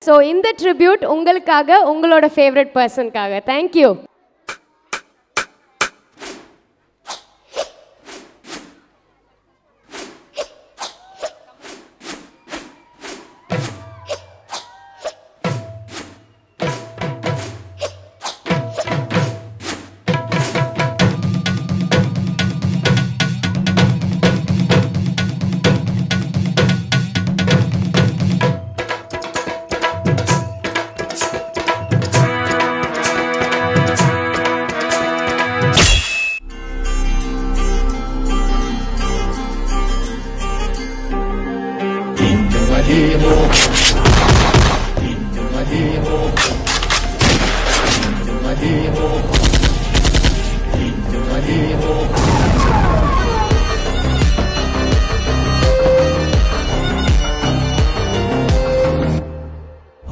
So இந்த tribute உங்களுக்காக, உங்களோட ஃபேவரட் பர்சனுக்காக. தேங்க்யூ.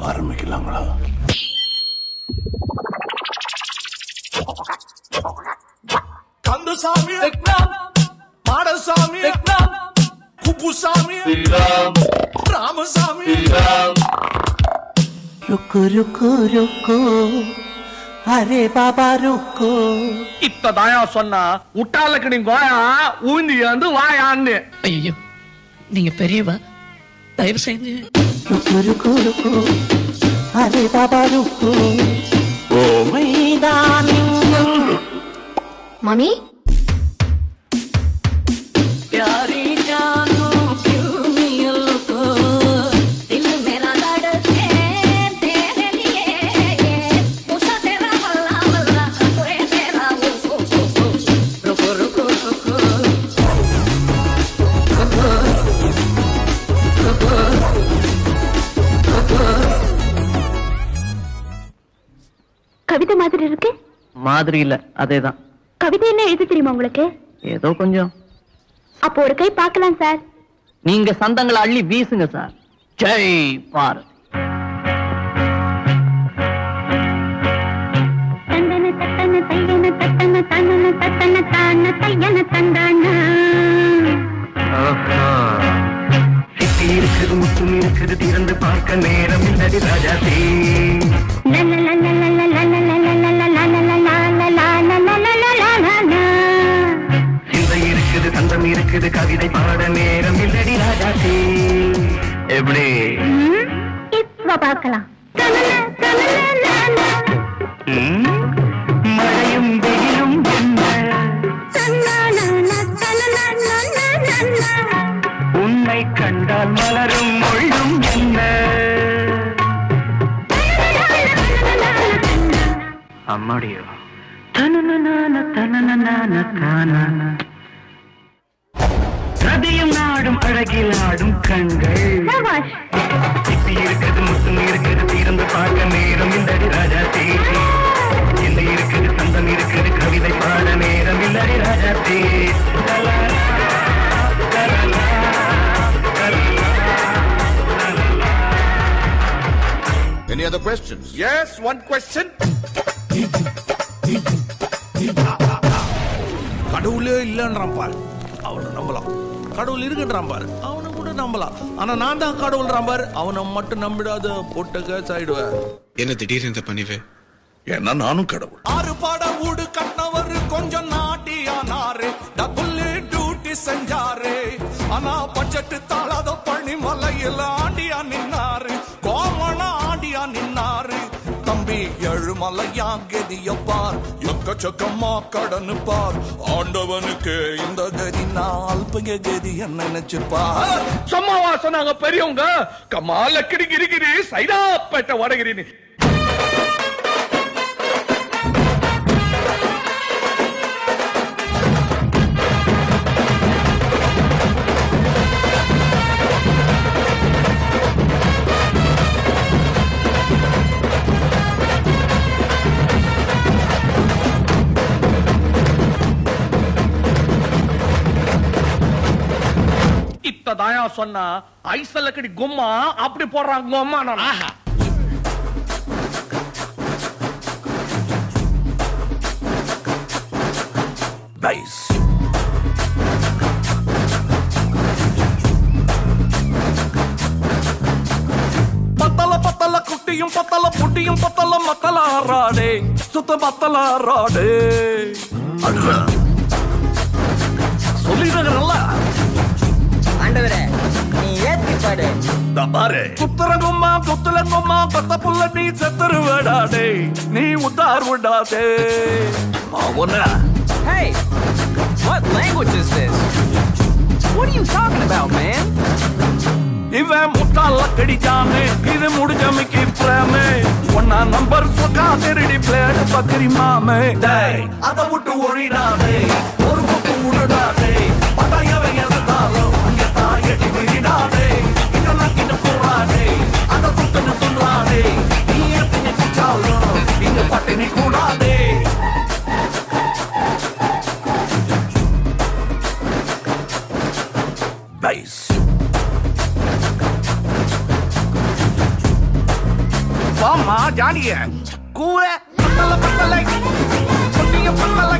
ஆரம்பிக்கலாங்களா? கந்தசாமி, மாடசாமி, குப்புசாமி, ராமசாமி. रुको रुको रुको अरे बाबा रुको. இப்பதாயா சொன்னா உட்டாலக்கு நீ கோயா ஊந்தி வந்து வாயான்னு. ஐயோ நீங்க பெரியவா, தயவு செஞ்சு. रुको रुको रुको अरे बाबा रुको. ओ मैदान मम्मी प्यारी जानो क्यों मिल को दिल मेरा धड़के तेरे लिए उसा तेरा वल्ला वल्ला ओए तेरा वो सो रुको रुको रुको கவிதை மாதிரி இருக்கு. மாதிரி இல்ல, அதேதான். கவிதை என்ன எழுத தெரியுமா உங்களுக்கு? ஏதோ கொஞ்சம். அப்போ ஒரு கை பார்க்கலாம் சார். நீங்க சந்தங்களை அள்ளி வீசுங்க சார். ஜெய் பாரத். தந்தன தத்தன தையன தத்தன தனன தத்தன தான தையன தந்தான. சிட்டி இருக்குது, முத்தும் இருக்குது, திறந்து பார்க்க நேரம் இல்லடி ராஜாதி. சிந்தை இருக்குது, தந்தம் இருக்குது, கவிதை பாட நேரம் இல்லடி ராஜாதி. எப்படி இப்ப பார்க்கலாம். மழையும் வெயிலும் என்ன, உன்னை கண்டால் மலரும் மொழியும் என்ன. அம்மாடியோ நதியும் நாடும் அழகில் ஆடும் கண்கள். சிப்பி இருக்குது, முத்தும் இருக்குது, தீர்ந்து பார்க்க நேரம் இல்லடி ராஜா தேவி. என்ன இருக்குது, சந்தம் இருக்குது, கவிதை பாட நேரம் இல்லடி ராஜா தேவி. Any other questions? Yes, one question. கடவுளே இல்லன்றான் பாரு, அவனை நம்பலாம். கடவுள் இருக்குன்றான் பாரு, அவனை கூட நம்பலாம். ஆனா நான் தான் கடவுள்றான் பாரு, அவனை மட்டும் நம்பிடாத, போட்ட கேஸ் ஆயிடுவேன். என்ன திடீர்னு இந்த பண்ணிவே? ஏன்னா நானும் கடவுள். ஆறு பாட ஊடு கட்டினவர் கொஞ்சம் நாட்டியானாரு, டபுள் டியூட்டி செஞ்சாரு. ஆனா பட்ஜெட் தாளாத பழனி மலையில் ஆண்டியா நின்னாரு, கோமனா ஆண்டியா நின்னாரு. தம்பி எழுமலையா கதிய பார், எக்கச்சக்கமா கடனு பார். ஆண்டவனுக்கு இந்த கதி நாள் பெரிய கதி என்ன நினைச்சுப்பார். சும்மாவா சொன்னாங்க பெரியவங்க? கமால கிரிகிரி சைதாப்பேட்டை வடகிரின்னு. இப்பதாயா சொன்னா ஐசல்லக்கடி கும்மா அப்படி போடுறாங்க அம்மா. நான் நைஸ். பத்தல பத்தல புட்டியும் பத்தல புட்டியும் பத்தல மத்தல ஆறாடே சுத்த மத்தல ஆறாடே சொல்லிடுறல ஆண்டவரே நீ ஏத்தி பாடு பாரு குத்துறங்கும்மா குத்துலங்கும்மா பத்த புள்ள நீ செத்துருவடாடே நீ உத்தார் விடாதே அவன Hey, what language is this? What are you talking about, man? இவன் முட்டாள கடிச்சானே இது முடிஞ்சமைக்கு பிரேமே ஒன்னா நம்பர் சொக்கா திருடி பிளேடு பக்கரி மாமே டேய் அத விட்டு ஒழிடாதே ஒரு பக்கம் விடுடாதே பட்டாயவன் எதாலும் அங்க தாயடி விடாதே இதெல்லாம் கிட்ட போறாதே அத குத்துன்னு துள்ளாதே நீ எத்தனை குச்சாலும் இங்க பட்டினி கூடாதே Nice. வாமா ஜானிய கூற பத்தல பத்தலை பொட்டிய பத்தலை